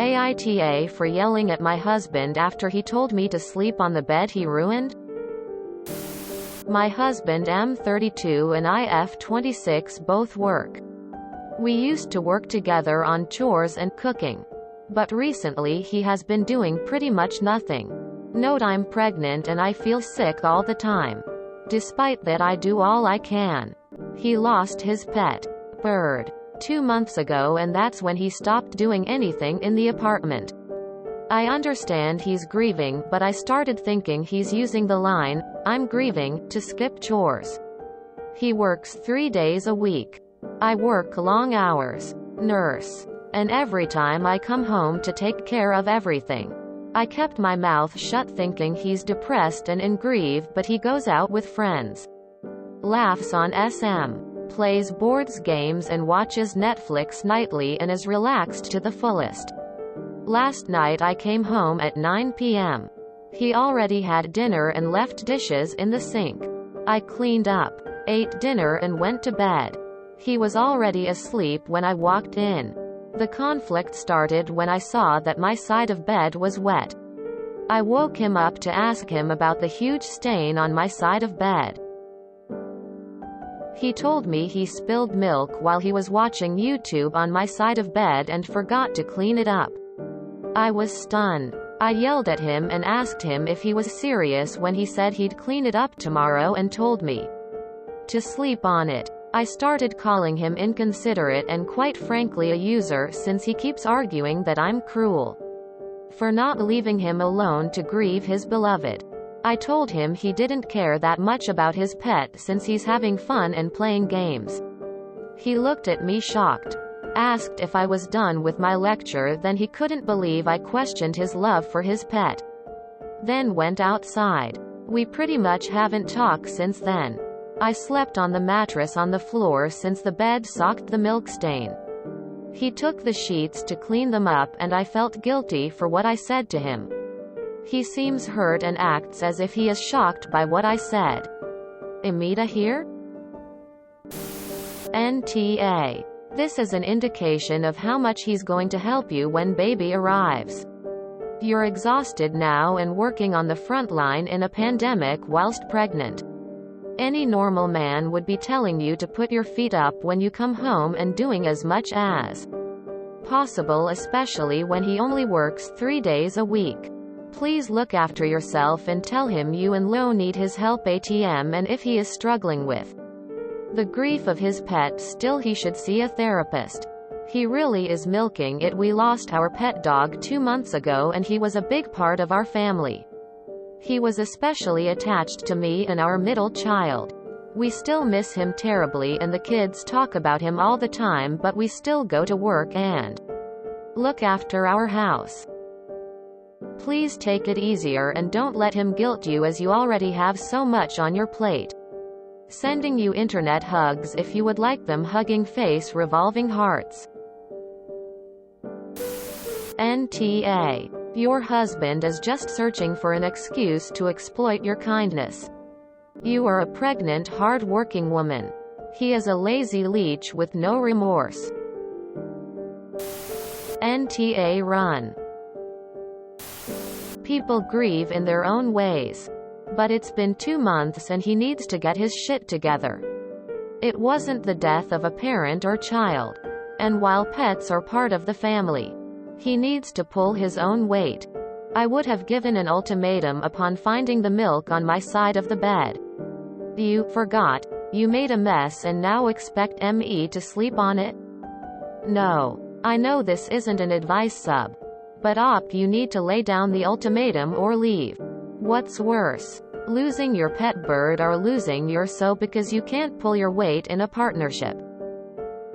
AITA for yelling at my husband after he told me to sleep on the bed he ruined? My husband M32 and I F26 both work. We used to work together on chores and cooking. But recently he has been doing pretty much nothing. Note, I'm pregnant and I feel sick all the time. Despite that, I do all I can. He lost his pet bird 2 months ago, and that's when he stopped doing anything in the apartment. I understand he's grieving, but I started thinking he's using the line, "I'm grieving," to skip chores. He works 3 days a week. I work long hours, nurse, and every time I come home to take care of everything. I kept my mouth shut thinking he's depressed and in grief, but he goes out with friends, laughs on SM, plays boards games and watches Netflix nightly and is relaxed to the fullest. Last night I came home at 9 p.m. He already had dinner and left dishes in the sink. I cleaned up, ate dinner and went to bed. He was already asleep when I walked in. The conflict started when I saw that my side of bed was wet. I woke him up to ask him about the huge stain on my side of bed. He told me he spilled milk while he was watching YouTube on my side of bed and forgot to clean it up. I was stunned. I yelled at him and asked him if he was serious when he said he'd clean it up tomorrow and told me to sleep on it. I started calling him inconsiderate and quite frankly a user, since he keeps arguing that I'm cruel for not leaving him alone to grieve his beloved. I told him he didn't care that much about his pet since he's having fun and playing games. He looked at me shocked, asked if I was done with my lecture, then he couldn't believe I questioned his love for his pet. Then went outside. We pretty much haven't talked since then. I slept on the mattress on the floor since the bed soaked the milk stain. He took the sheets to clean them up and I felt guilty for what I said to him. He seems hurt and acts as if he is shocked by what I said. AmITA here? NTA. This is an indication of how much he's going to help you when baby arrives. You're exhausted now and working on the front line in a pandemic whilst pregnant. Any normal man would be telling you to put your feet up when you come home and doing as much as possible, especially when he only works 3 days a week. Please look after yourself and tell him you and Lo need his help ATM, and if he is struggling with the grief of his pet still, he should see a therapist. He really is milking it. We lost our pet dog 2 months ago and he was a big part of our family. He was especially attached to me and our middle child. We still miss him terribly and the kids talk about him all the time, but we still go to work and look after our house. Please take it easier and don't let him guilt you, as you already have so much on your plate. Sending you internet hugs if you would like them. Hugging face revolving hearts. NTA. Your husband is just searching for an excuse to exploit your kindness. You are a pregnant, hard-working woman. He is a lazy leech with no remorse. NTA run. People grieve in their own ways. But it's been 2 months and he needs to get his shit together. It wasn't the death of a parent or child. And while pets are part of the family, he needs to pull his own weight. I would have given an ultimatum upon finding the milk on my side of the bed. You forgot. You made a mess and now expect me to sleep on it? No. I know this isn't an advice sub. But you need to lay down the ultimatum or leave. What's worse? Losing your pet bird or losing your soul because you can't pull your weight in a partnership?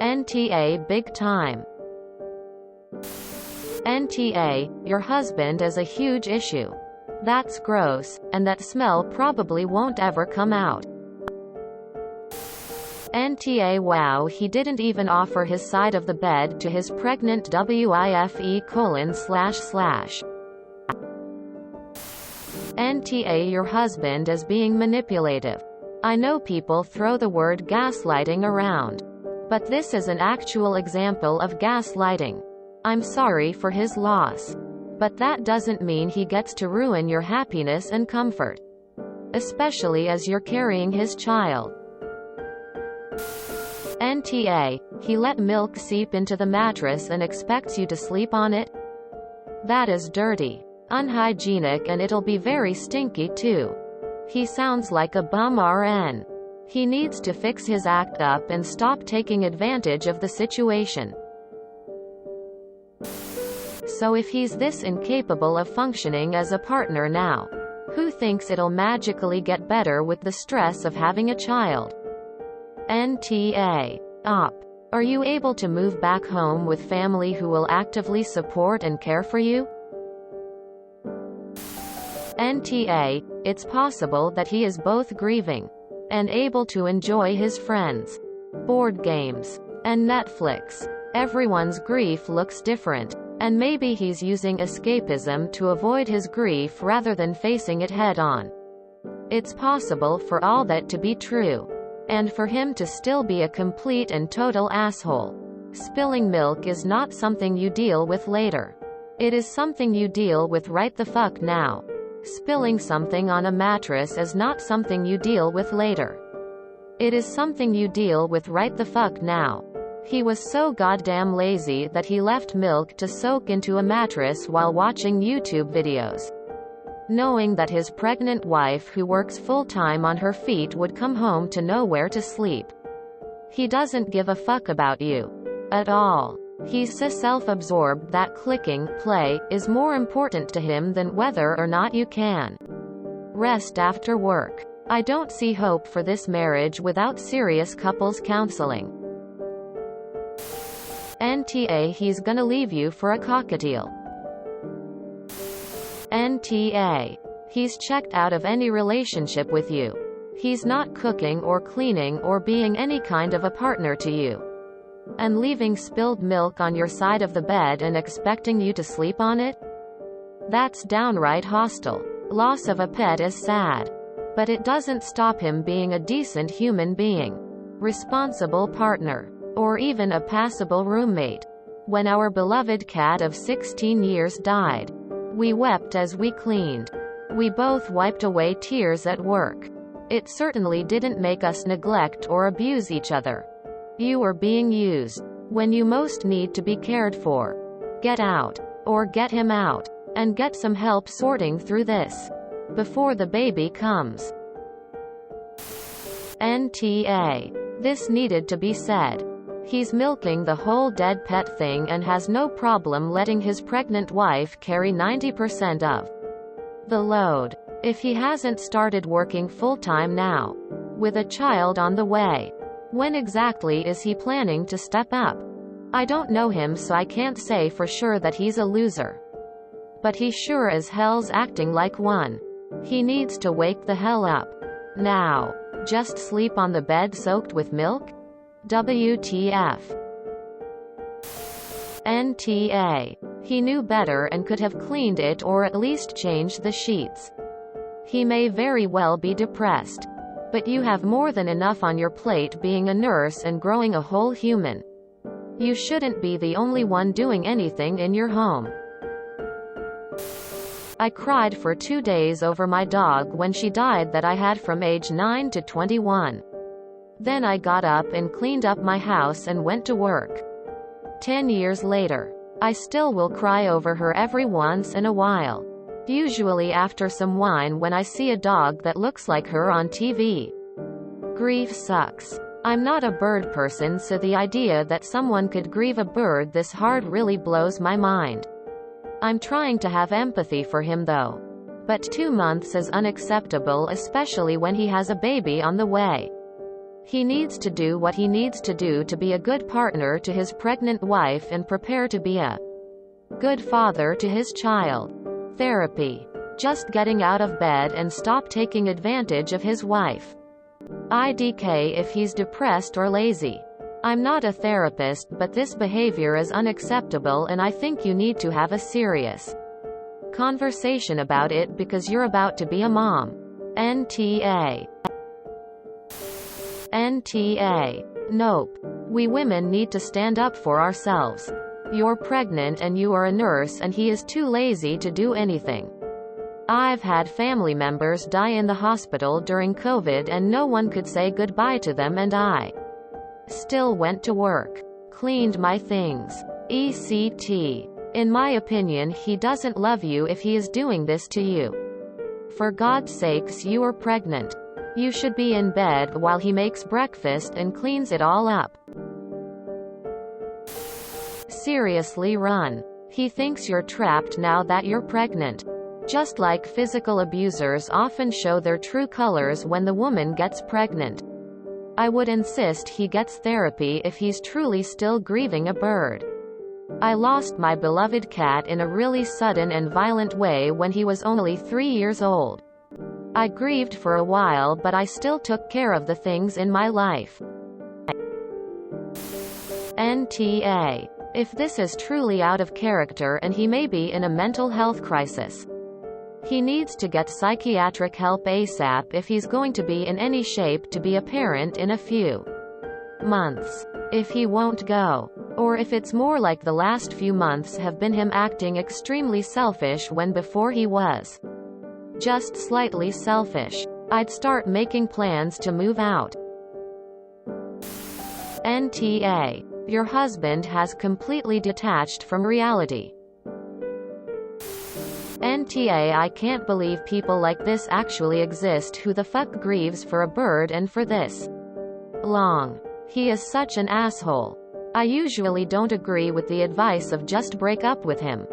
NTA big time. NTA, your husband is a huge issue. That's gross, and that smell probably won't ever come out. NTA wow, he didn't even offer his side of the bed to his pregnant wife. NTA, your husband is being manipulative. I know people throw the word gaslighting around, but this is an actual example of gaslighting. I'm sorry for his loss. But that doesn't mean he gets to ruin your happiness and comfort. Especially as you're carrying his child. NTA, he let milk seep into the mattress and expects you to sleep on it? That is dirty. Unhygienic, and it'll be very stinky too. He sounds like a bum RN. He needs to fix his act up and stop taking advantage of the situation. So if he's this incapable of functioning as a partner now, who thinks it'll magically get better with the stress of having a child? NTA. Op. Are you able to move back home with family who will actively support and care for you? NTA. It's possible that he is both grieving and able to enjoy his friends, board games, and Netflix. Everyone's grief looks different. And maybe he's using escapism to avoid his grief rather than facing it head on. It's possible for all that to be true. And for him to still be a complete and total asshole. Spilling milk is not something you deal with later. It is something you deal with right the fuck now. Spilling something on a mattress is not something you deal with later. It is something you deal with right the fuck now. He was so goddamn lazy that he left milk to soak into a mattress while watching YouTube videos, knowing that his pregnant wife who works full-time on her feet would come home to nowhere to sleep. He doesn't give a fuck about you. At all. He's so self-absorbed that clicking play is more important to him than whether or not you can rest after work. I don't see hope for this marriage without serious couples counseling. NTA. He's gonna leave you for a cockatiel. NTA. He's checked out of any relationship with you. He's not cooking or cleaning or being any kind of a partner to you. And leaving spilled milk on your side of the bed and expecting you to sleep on it? That's downright hostile. Loss of a pet is sad. But it doesn't stop him being a decent human being, responsible partner, or even a passable roommate. When our beloved cat of 16 years died, we wept as we cleaned. We both wiped away tears at work. It certainly didn't make us neglect or abuse each other. You are being used when you most need to be cared for. Get out, or get him out, and get some help sorting through this before the baby comes. NTA. This needed to be said. He's milking the whole dead pet thing and has no problem letting his pregnant wife carry 90% of the load. If he hasn't started working full-time now, with a child on the way, when exactly is he planning to step up? I don't know him, so I can't say for sure that he's a loser. But he sure as hell's acting like one. He needs to wake the hell up. Now. Just sleep on the bed soaked with milk? WTF. NTA. He knew better and could have cleaned it or at least changed the sheets. He may very well be depressed. But you have more than enough on your plate being a nurse and growing a whole human. You shouldn't be the only one doing anything in your home. I cried for 2 days over my dog when she died that I had from age 9 to 21. Then I got up and cleaned up my house and went to work. 10 years later, I still will cry over her every once in a while. Usually after some wine when I see a dog that looks like her on TV. Grief sucks. I'm not a bird person, so the idea that someone could grieve a bird this hard really blows my mind. I'm trying to have empathy for him though. But 2 months is unacceptable, especially when he has a baby on the way. He needs to do what he needs to do to be a good partner to his pregnant wife and prepare to be a good father to his child. Therapy. Just getting out of bed and stop taking advantage of his wife. IDK if he's depressed or lazy. I'm not a therapist, but this behavior is unacceptable and I think you need to have a serious conversation about it because you're about to be a mom. NTA. NTA. Nope. We women need to stand up for ourselves. You're pregnant and you are a nurse and he is too lazy to do anything. I've had family members die in the hospital during COVID and no one could say goodbye to them, and I still went to work. Cleaned my things. ECT. In my opinion, he doesn't love you if he is doing this to you. For God's sakes, you are pregnant. You should be in bed while he makes breakfast and cleans it all up. Seriously, run. He thinks you're trapped now that you're pregnant. Just like physical abusers often show their true colors when the woman gets pregnant. I would insist he gets therapy if he's truly still grieving a bird. I lost my beloved cat in a really sudden and violent way when he was only 3 years old. I grieved for a while, but I still took care of the things in my life. NTA. If this is truly out of character and he may be in a mental health crisis, he needs to get psychiatric help ASAP if he's going to be in any shape to be a parent in a few months. If he won't go, or if it's more like the last few months have been him acting extremely selfish when before he was just slightly selfish, I'd start making plans to move out. NTA. Your husband has completely detached from reality. NTA. I can't believe people like this actually exist. Who the fuck grieves for a bird and for this long? He is such an asshole. I usually don't agree with the advice of just break up with him.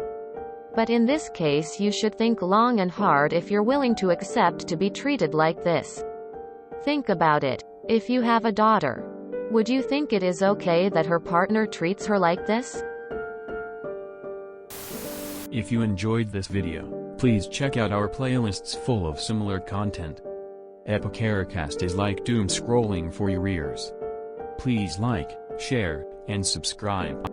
But in this case you should think long and hard if you're willing to accept to be treated like this. Think about it. If you have a daughter, would you think it is okay that her partner treats her like this? If you enjoyed this video, please check out our playlists full of similar content. AmITheAsshole is like doom scrolling for your ears. Please like, share, and subscribe.